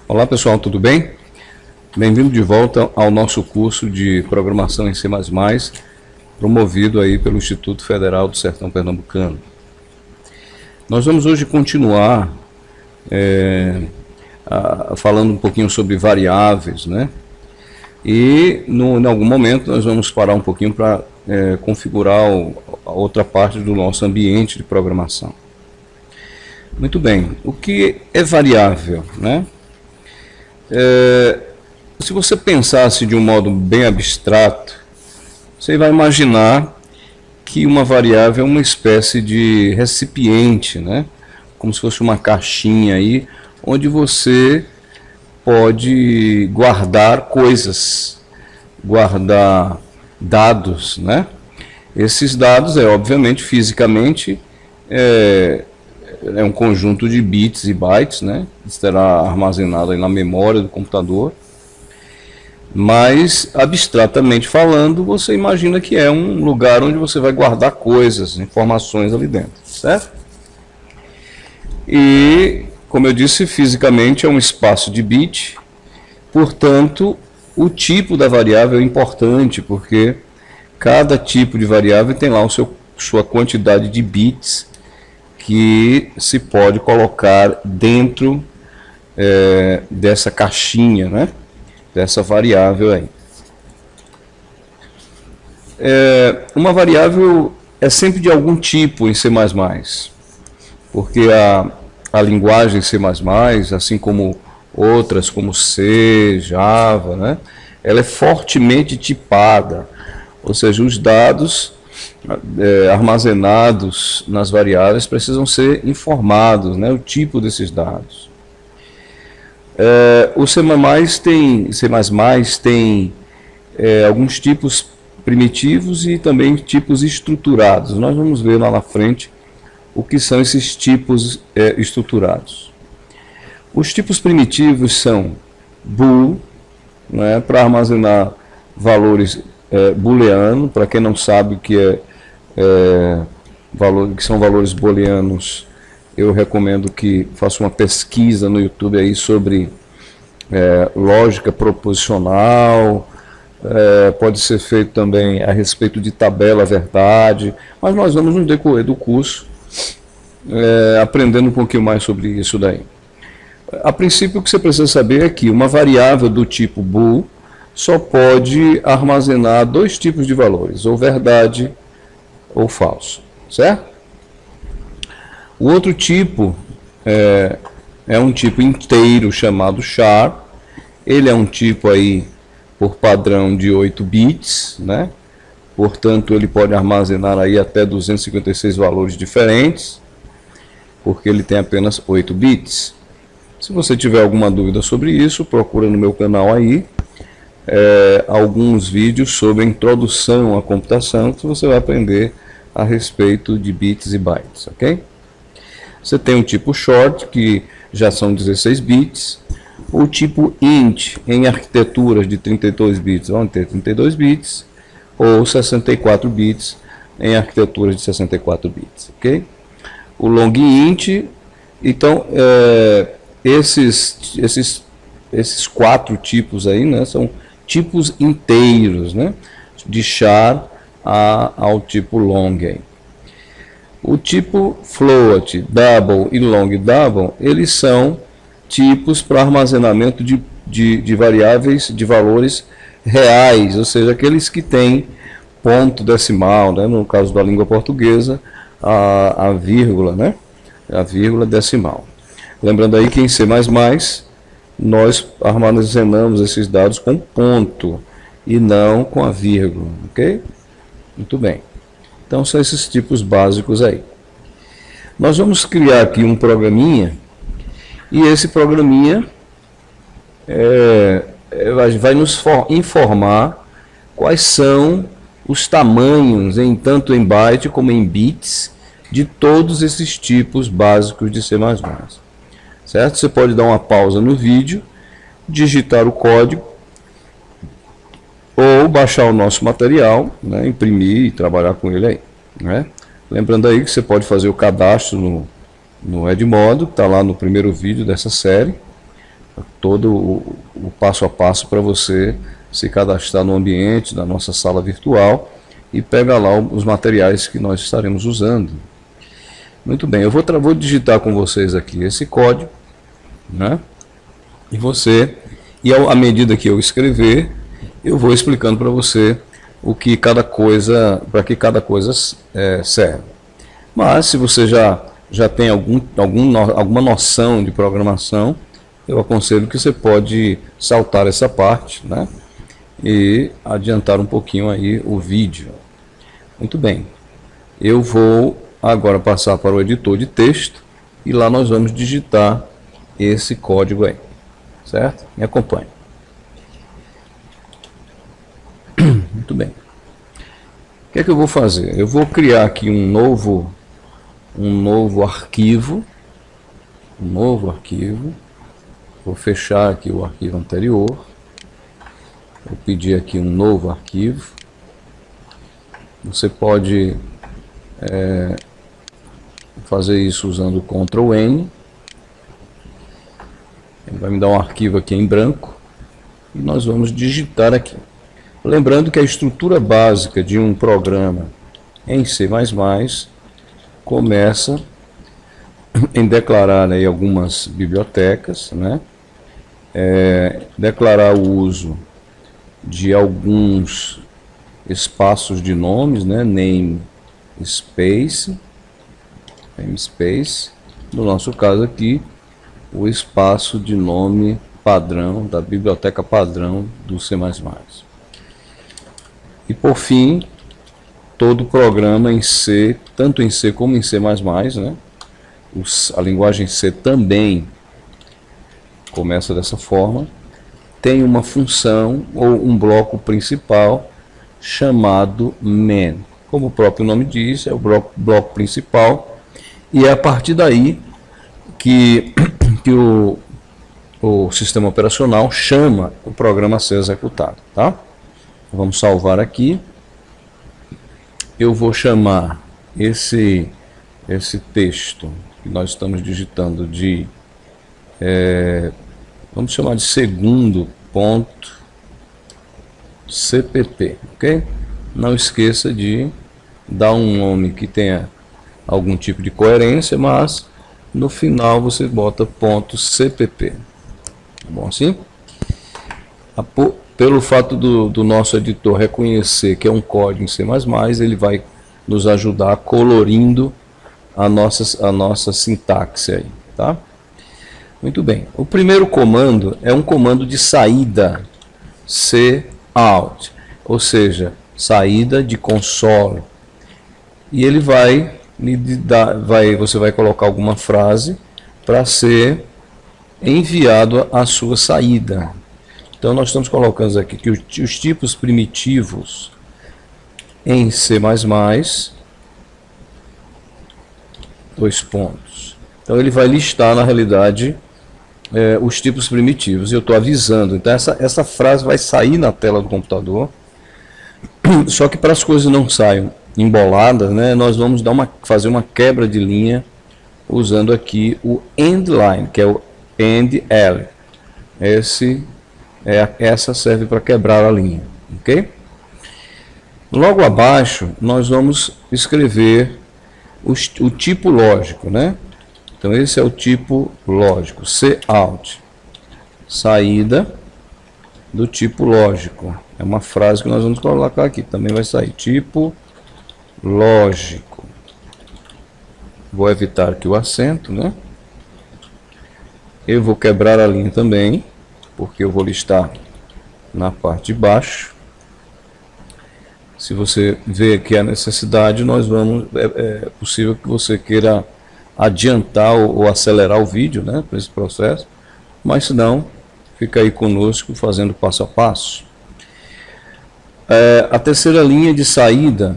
Olá pessoal, tudo bem? Bem-vindo de volta ao nosso curso de Programação em C++, promovido aí pelo Instituto Federal do Sertão Pernambucano. Nós vamos hoje continuar falando um pouquinho sobre variáveis, né? E em algum momento nós vamos parar um pouquinho para configurar a outra parte do nosso ambiente de programação. Muito bem, o que é variável, né? Se você pensasse de um modo bem abstrato, você vai imaginar que uma variável é uma espécie de recipiente, né? Como se fosse uma caixinha aí, onde você pode guardar coisas, guardar dados, né? Esses dados, obviamente, fisicamente, é um conjunto de bits e bytes, né? Estará armazenado aí na memória do computador. Mas, abstratamente falando, você imagina que é um lugar onde você vai guardar coisas, informações ali dentro, certo? E, como eu disse, fisicamente é um espaço de bit, portanto, o tipo da variável é importante, porque cada tipo de variável tem lá sua quantidade de bits que se pode colocar dentro dessa caixinha, né? Dessa variável aí. Uma variável é sempre de algum tipo em C++, porque a linguagem C++, assim como outras como C, Java, né? Ela é fortemente tipada, ou seja, os dados armazenados nas variáveis precisam ser informados, né, o tipo desses dados. O C++ tem alguns tipos primitivos e também tipos estruturados. Nós vamos ver lá na frente o que são esses tipos estruturados. Os tipos primitivos são bool, né, para armazenar valores booleano. Para quem não sabe o que que são valores booleanos, eu recomendo que faça uma pesquisa no YouTube aí sobre lógica proposicional, pode ser feito também a respeito de tabela verdade, mas nós vamos no decorrer do curso aprendendo um pouquinho mais sobre isso daí. A princípio, o que você precisa saber é que uma variável do tipo bool só pode armazenar dois tipos de valores, ou verdade ou falso, certo? O outro tipo é um tipo inteiro chamado char. Ele é um tipo aí por padrão de 8 bits, né? Portanto, ele pode armazenar aí até 256 valores diferentes, porque ele tem apenas 8 bits. Se você tiver alguma dúvida sobre isso, procura no meu canal aí alguns vídeos sobre a introdução à computação, que você vai aprender a respeito de bits e bytes, ok? Você tem o tipo short, que já são 16 bits. O tipo int, em arquiteturas de 32 bits, vão ter 32 bits, ou 64 bits em arquiteturas de 64 bits, ok? O long int, então, esses quatro tipos aí, né, são tipos inteiros, né, de char ao tipo long. O tipo float, double e long double, eles são tipos para armazenamento de variáveis, de valores reais, ou seja, aqueles que têm ponto decimal, né, no caso da língua portuguesa, a vírgula, né, a vírgula decimal. Lembrando aí que em C++ nós armazenamos esses dados com ponto e não com a vírgula, ok? Muito bem. Então são esses tipos básicos aí. Nós vamos criar aqui um programinha, e esse programinha vai nos informar quais são os tamanhos, tanto em byte como em bits, de todos esses tipos básicos de C++. Certo? Você pode dar uma pausa no vídeo, digitar o código, ou baixar o nosso material, né, imprimir e trabalhar com ele aí, né? Lembrando aí que você pode fazer o cadastro no Edmodo, que está lá no primeiro vídeo dessa série, todo o passo a passo para você se cadastrar no ambiente da nossa sala virtual e pega lá os materiais que nós estaremos usando. Muito bem, eu vou digitar com vocês aqui esse código, né? E à medida que eu escrever, eu vou explicando para você o que cada coisa, para que cada coisa serve. Mas se você já tem alguma noção de programação, eu aconselho que você pode saltar essa parte, né? E adiantar um pouquinho aí o vídeo. Muito bem, eu vou agora passar para o editor de texto e lá nós vamos digitar esse código aí, certo? Me acompanhe. Muito bem. O que é que eu vou fazer? Eu vou criar aqui um novo arquivo, vou fechar aqui o arquivo anterior, vou pedir aqui um novo arquivo. Você pode fazer isso usando o Ctrl N. Ele vai me dar um arquivo aqui em branco e nós vamos digitar aqui. Lembrando que a estrutura básica de um programa em C++ começa em declarar aí algumas bibliotecas, né? Declarar o uso de alguns espaços de nomes, né? namespace, no nosso caso aqui, o espaço de nome padrão da biblioteca padrão do C++. E por fim, todo programa em C, tanto em C como em C++, né? A linguagem C também começa dessa forma, tem uma função ou um bloco principal chamado main. Como o próprio nome diz, é o bloco principal, e é a partir daí que o sistema operacional chama o programa a ser executado, tá? Vamos salvar aqui. Eu vou chamar esse texto que nós estamos digitando de vamos chamar de segundo ponto cpp, ok? Não esqueça de dar um nome que tenha algum tipo de coerência, mas no final você bota ponto cpp. Tá bom assim? Pelo fato do nosso editor reconhecer que é um código em C++, ele vai nos ajudar colorindo a nossa sintaxe aí, tá? Muito bem. O primeiro comando é um comando de saída, cout, ou seja, saída de console. E ele você vai colocar alguma frase para ser enviado à sua saída. Então nós estamos colocando aqui que os tipos primitivos em C++, dois pontos. Então ele vai listar na realidade os tipos primitivos. E eu estou avisando. Então essa frase vai sair na tela do computador. Só que para as coisas não saiam emboladas, né, nós vamos fazer uma quebra de linha usando aqui o endline, que é o end-l. Essa serve para quebrar a linha, ok? Logo abaixo nós vamos escrever o tipo lógico, né? Então esse é o tipo lógico, cout, saída do tipo lógico. É uma frase que nós vamos colocar aqui, também vai sair tipo lógico. Vou evitar aqui o acento, né? Eu vou quebrar a linha também, porque eu vou listar na parte de baixo. Se você vê que a necessidade, é possível que você queira adiantar ou acelerar o vídeo, né, para esse processo, mas se não, fica aí conosco fazendo passo a passo. A terceira linha de saída,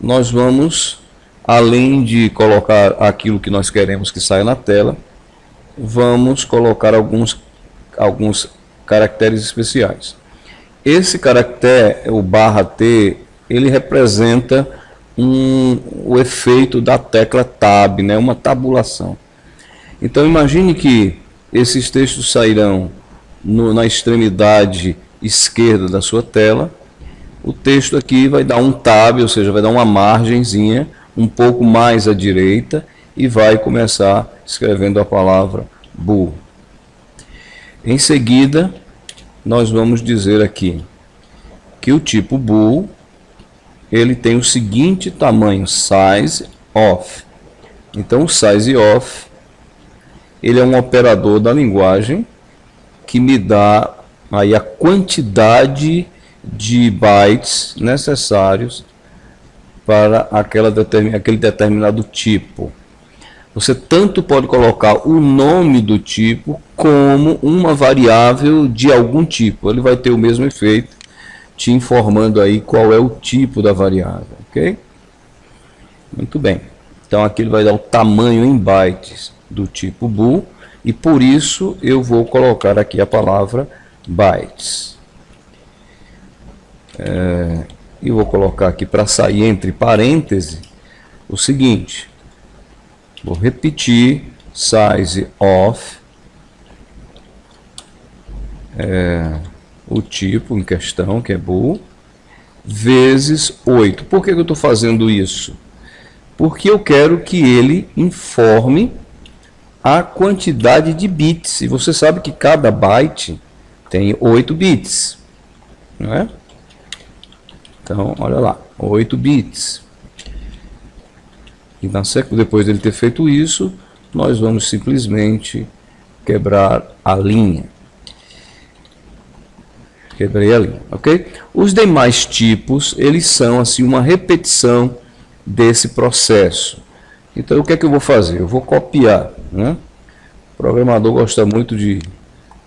nós vamos, além de colocar aquilo que nós queremos que saia na tela, vamos colocar alguns caracteres especiais. Esse caractere, o /T, ele representa o efeito da tecla Tab, né, uma tabulação. Então imagine que Esses textos sairão na extremidade esquerda da sua tela. O texto aqui vai dar um tab, ou seja, vai dar uma margenzinha um pouco mais à direita e vai começar escrevendo a palavra bull. Em seguida, nós vamos dizer aqui que o tipo bool ele tem o seguinte tamanho, size of. Então o size of ele é um operador da linguagem que me dá aí a quantidade de bytes necessários para aquele determinado tipo. Você tanto pode colocar o nome do tipo como uma variável de algum tipo. Ele vai ter o mesmo efeito, te informando aí qual é o tipo da variável, ok? Muito bem. Então aqui ele vai dar o tamanho em bytes do tipo bool e por isso eu vou colocar aqui a palavra bytes. E vou colocar aqui para sair entre parênteses o seguinte. Vou repetir size of o tipo em questão, que é bool, vezes 8. Por que eu estou fazendo isso? Porque eu quero que ele informe a quantidade de bits. E você sabe que cada byte tem 8 bits. Não é? Então, olha lá, 8 bits. E depois dele ter feito isso, nós vamos simplesmente quebrar a linha. Quebrei a linha, ok? Os demais tipos, eles são assim uma repetição desse processo. Então, o que é que eu vou fazer? Eu vou copiar, né? O programador gosta muito de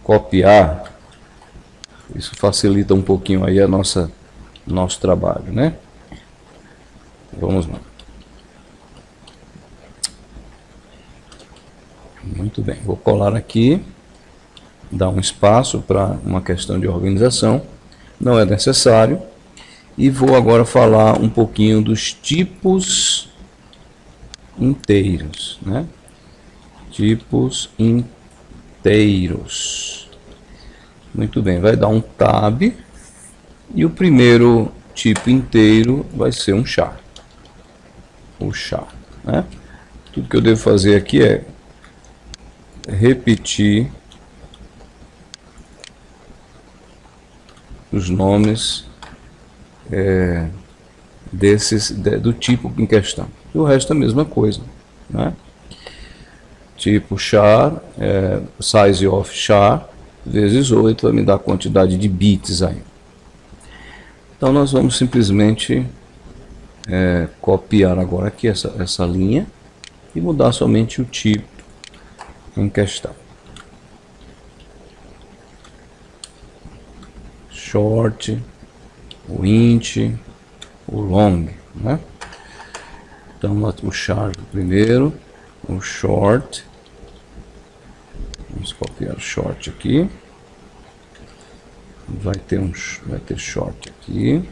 copiar. Isso facilita um pouquinho aí nosso trabalho, né? Vamos lá. Muito bem, vou colar aqui, dar um espaço para uma questão de organização, não é necessário, e vou agora falar um pouquinho dos tipos inteiros, né? Tipos inteiros. Muito bem, vai dar um tab, e o primeiro tipo inteiro vai ser um char. O char, né? Tudo que eu devo fazer aqui é repetir os nomes do tipo em questão. E o resto é a mesma coisa, né? Tipo char, size of char vezes 8 vai me dar a quantidade de bits aí. Então nós vamos simplesmente copiar agora aqui essa linha e mudar somente o tipo em questão. Short, o int, o long, né? Então o char primeiro, o short. Vamos copiar o short aqui. Vai ter short aqui.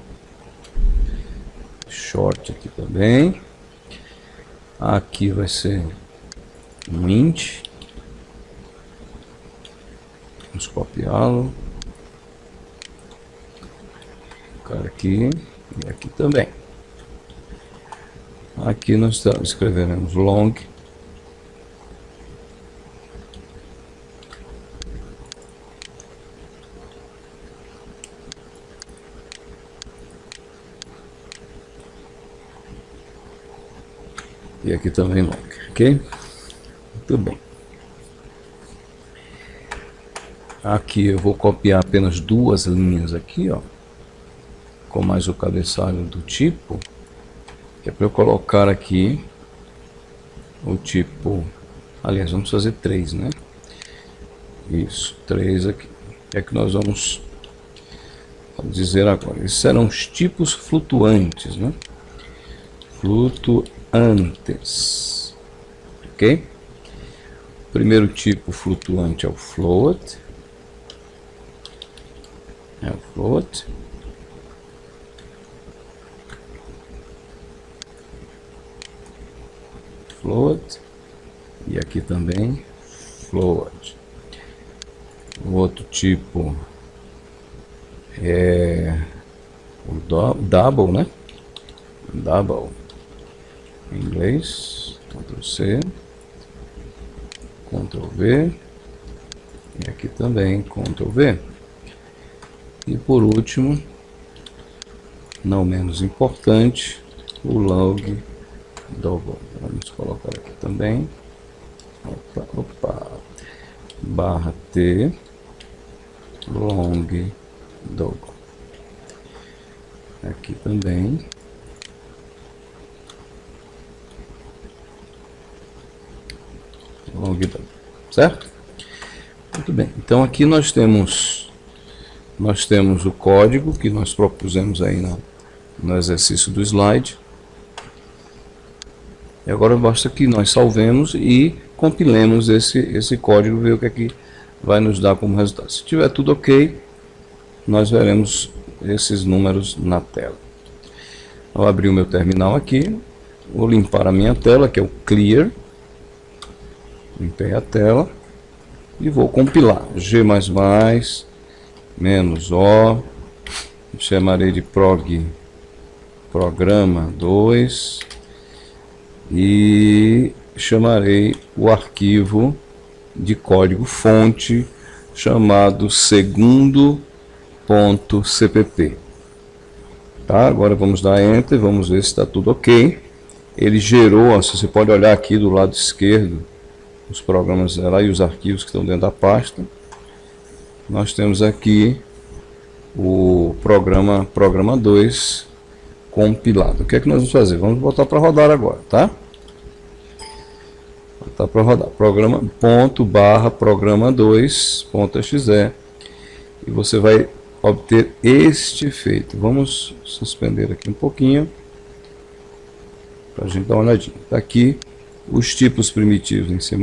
Short aqui também. Aqui vai ser um int. Vamos copiá-lo. Aqui e aqui também. Aqui nós escreveremos long. E aqui também long, ok? Muito bem. Aqui eu vou copiar apenas duas linhas aqui, ó, com mais o cabeçalho do tipo, que é para eu colocar aqui o tipo, aliás, vamos fazer 3, né? Isso, 3 aqui. É que nós vamos dizer agora. Esses serão os tipos flutuantes, né? Flutuantes, ok? O primeiro tipo flutuante é o float. Float. E aqui também float. O outro tipo é o double, né? Double em inglês. Ctrl C, Ctrl V, e aqui também Ctrl V. E por último, não menos importante, o long double. Vamos colocar aqui também. Opa. Barra T, long double. Aqui também. Long double, certo? Muito bem. Então aqui nós temos o código que nós propusemos aí no exercício do slide. E agora basta que nós salvemos e compilemos esse código, ver o que aqui vai nos dar como resultado. Se tiver tudo ok, nós veremos esses números na tela. Vou abrir o meu terminal aqui, vou limpar a minha tela, que é o clear. Limpei a tela e vou compilar. G++, menos O, chamarei de programa 2 e chamarei o arquivo de código fonte chamado segundo.cpp. Tá? Agora vamos dar Enter, vamos ver se está tudo ok. Ele gerou, ó, você pode olhar aqui do lado esquerdo, os programas lá e os arquivos que estão dentro da pasta. Nós temos aqui o programa 2 compilado. O que é que nós vamos fazer? Vamos botar para rodar agora, tá? Botar para rodar. Programa./programa2.exe e você vai obter este efeito. Vamos suspender aqui um pouquinho para a gente dar uma olhadinha. Está aqui os tipos primitivos em C++,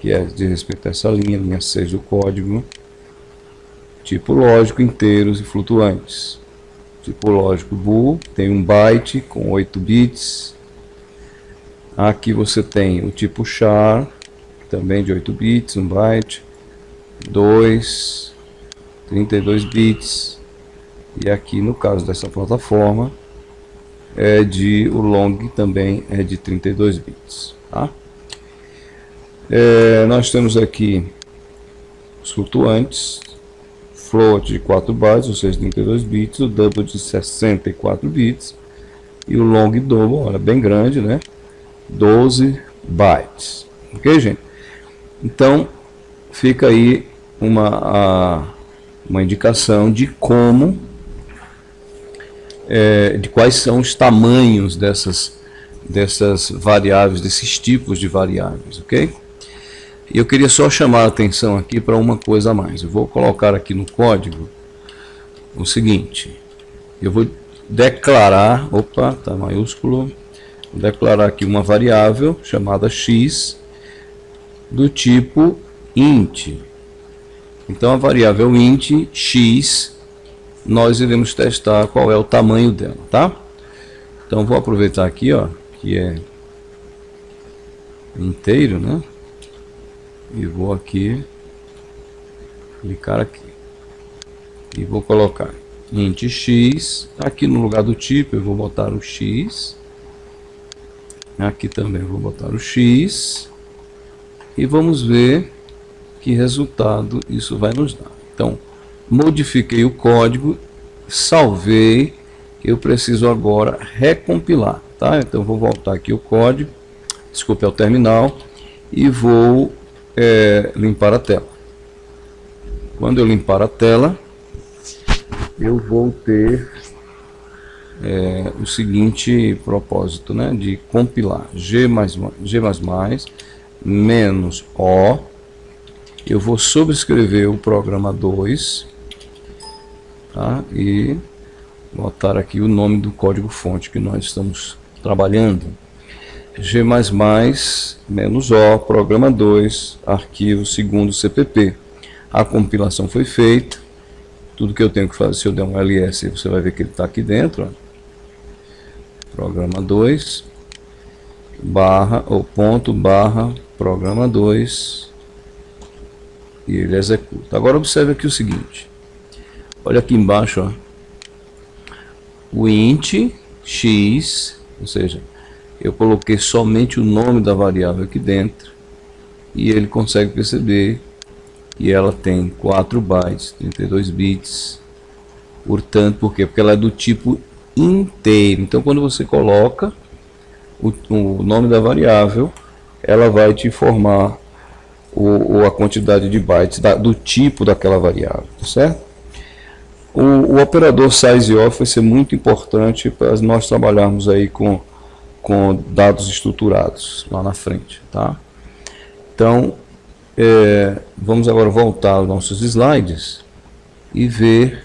que é de respeito a essa linha 6 do código. Tipo lógico, inteiros e flutuantes. Tipo lógico bool, tem 1 byte com 8 bits. Aqui você tem o tipo char, também de 8 bits, 1 byte, 2, 32 bits. E aqui no caso dessa plataforma, o long também é de 32 bits. Tá? Nós temos aqui os flutuantes, float de 4 bytes, ou seja, 32 bits, o double de 64 bits e o long double, olha, bem grande, né? 12 bytes. Ok, gente? Então, fica aí uma indicação de como de quais são os tamanhos dessas variáveis, desses tipos de variáveis, ok? E eu queria só chamar a atenção aqui para uma coisa a mais. Eu vou colocar aqui no código o seguinte: eu vou declarar, opa, tá maiúsculo, vou declarar aqui uma variável chamada x do tipo int. Então a variável int x, nós iremos testar qual é o tamanho dela, tá? Então vou aproveitar aqui, ó, que é inteiro, né? E vou aqui clicar aqui e vou colocar int x. Aqui no lugar do tipo eu vou botar o x. Aqui também vou botar o x. E vamos ver que resultado isso vai nos dar. Então, modifiquei o código, salvei. Eu preciso agora recompilar, tá? Então vou voltar aqui o código, desculpe, ao terminal, e vou limpar a tela. Quando eu limpar a tela, eu vou ter o seguinte propósito, né? De compilar G++ menos O. Eu vou sobrescrever o programa 2, tá? E botar aqui o nome do código fonte que nós estamos trabalhando. G++ menos O, programa 2, arquivo segundo CPP. A compilação foi feita. Tudo que eu tenho que fazer, se eu der um ls, você vai ver que ele está aqui dentro. Ó. Programa 2, ponto, barra, programa 2, e ele executa. Agora observe aqui o seguinte, olha aqui embaixo, ó, o int x, ou seja, eu coloquei somente o nome da variável aqui dentro e ele consegue perceber que ela tem 4 bytes, 32 bits. Portanto, por quê? Porque ela é do tipo inteiro. Então, quando você coloca o nome da variável, ela vai te informar a quantidade de bytes do tipo daquela variável, certo? O operador sizeof vai ser muito importante para nós trabalharmos aí com dados estruturados lá na frente, tá? Então, vamos agora voltar aos nossos slides e ver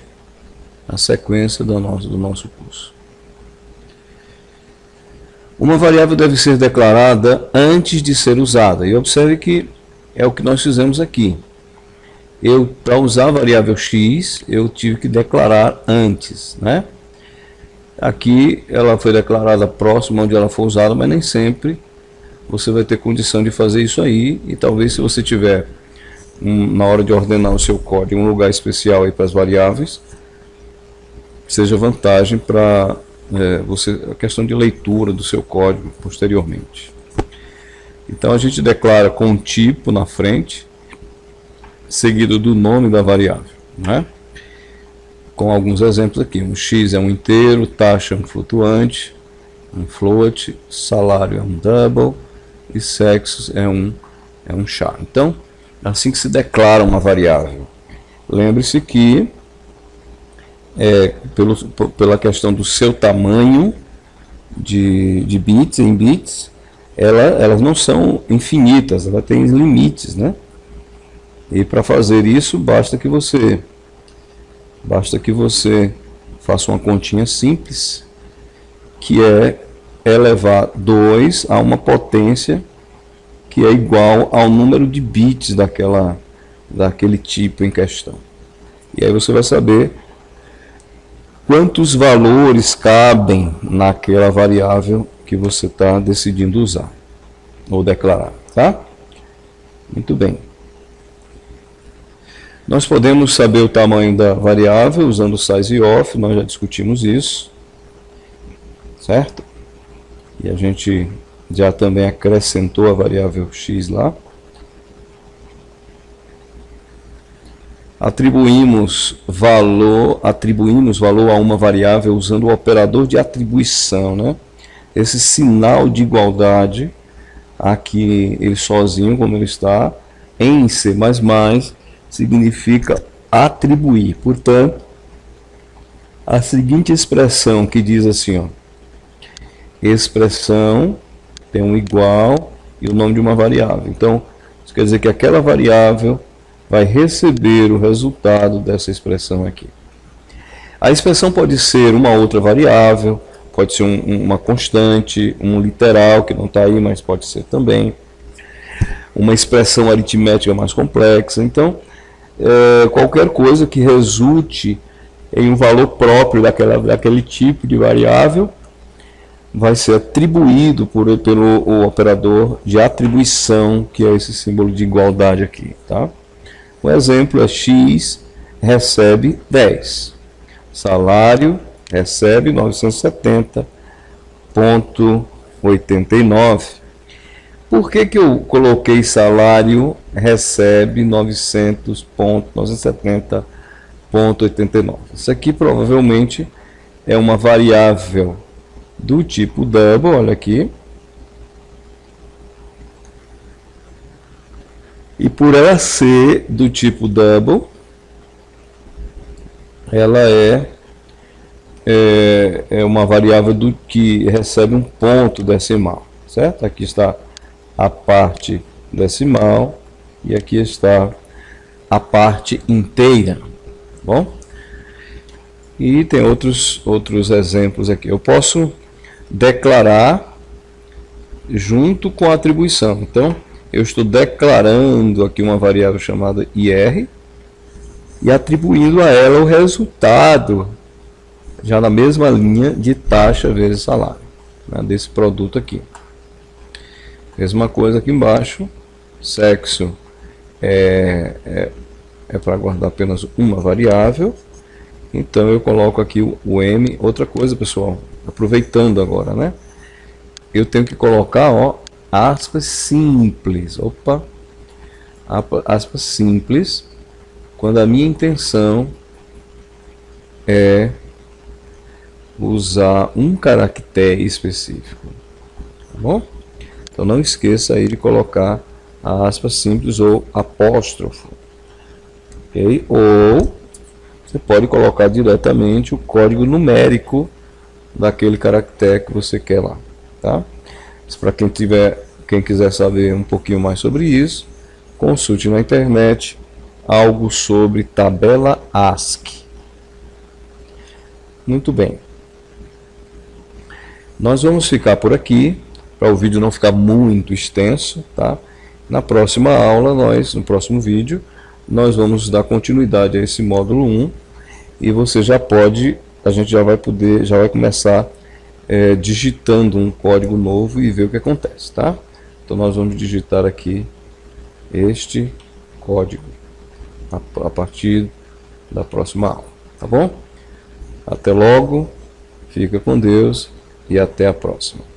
a sequência do nosso curso. Uma variável deve ser declarada antes de ser usada. E observe que é o que nós fizemos aqui. Para usar a variável x, eu tive que declarar antes, né? Aqui ela foi declarada próxima onde ela for usada, mas nem sempre você vai ter condição de fazer isso aí. E talvez, se você tiver na hora de ordenar o seu código um lugar especial aí para as variáveis, seja vantagem para a questão de leitura do seu código posteriormente. Então a gente declara com um tipo na frente, seguido do nome da variável, né? Com alguns exemplos aqui. Um x é um inteiro, taxa é um flutuante, um float, salário é um double e sexo é um char. Então, é assim que se declara uma variável. Lembre-se que pela questão do seu tamanho de bits, em bits, elas não são infinitas, ela tem limites, né? E para fazer isso, basta que você faça uma continha simples, que é elevar 2 a uma potência que é igual ao número de bits daquele tipo em questão. E aí você vai saber quantos valores cabem naquela variável que você está decidindo usar ou declarar, tá? Muito bem. Nós podemos saber o tamanho da variável usando o sizeof, nós já discutimos isso, certo? E a gente já também acrescentou a variável x lá. Atribuímos valor a uma variável usando o operador de atribuição, né? Esse sinal de igualdade, aqui ele sozinho, como ele está, em C++, significa atribuir. Portanto, a seguinte expressão que diz assim, ó, expressão tem um igual e o nome de uma variável. Então, isso quer dizer que aquela variável vai receber o resultado dessa expressão aqui. A expressão pode ser uma outra variável, pode ser uma constante, um literal, que não está aí, mas pode ser também uma expressão aritmética mais complexa. Então, qualquer coisa que resulte em um valor próprio daquele tipo de variável vai ser atribuído pelo operador de atribuição, que é esse símbolo de igualdade aqui, tá? O exemplo é x recebe 10, salário recebe 970,89. Por que eu coloquei salário recebe 970,89? Isso aqui provavelmente é uma variável do tipo double, olha aqui. E por ela ser do tipo double, ela é uma variável que recebe um ponto decimal, certo? Aqui está a parte decimal e aqui está a parte inteira, bom? E tem outros exemplos aqui. Eu posso declarar junto com a atribuição. Então, eu estou declarando aqui uma variável chamada IR e atribuindo a ela o resultado, já na mesma linha de taxa vezes salário, né, desse produto aqui. Mesma coisa aqui embaixo, sexo é para guardar apenas uma variável. Então eu coloco aqui o M. Outra coisa, pessoal, aproveitando agora, né? Eu tenho que colocar, ó, aspas simples. Opa, aspas simples, quando a minha intenção é usar um caractere específico, tá bom? Então não esqueça aí de colocar a aspas simples ou apóstrofo, ok? Ou você pode colocar diretamente o código numérico daquele caractere que você quer lá, tá? Para quem quiser saber um pouquinho mais sobre isso, consulte na internet algo sobre tabela ASCII. Muito bem. Nós vamos ficar por aqui, para o vídeo não ficar muito extenso, tá? Na próxima aula, no próximo vídeo, nós vamos dar continuidade a esse módulo 1 e você já pode, a gente já vai começar digitando um código novo e ver o que acontece, tá? Então nós vamos digitar aqui este código a partir da próxima aula, tá bom? Até logo, fica com Deus e até a próxima.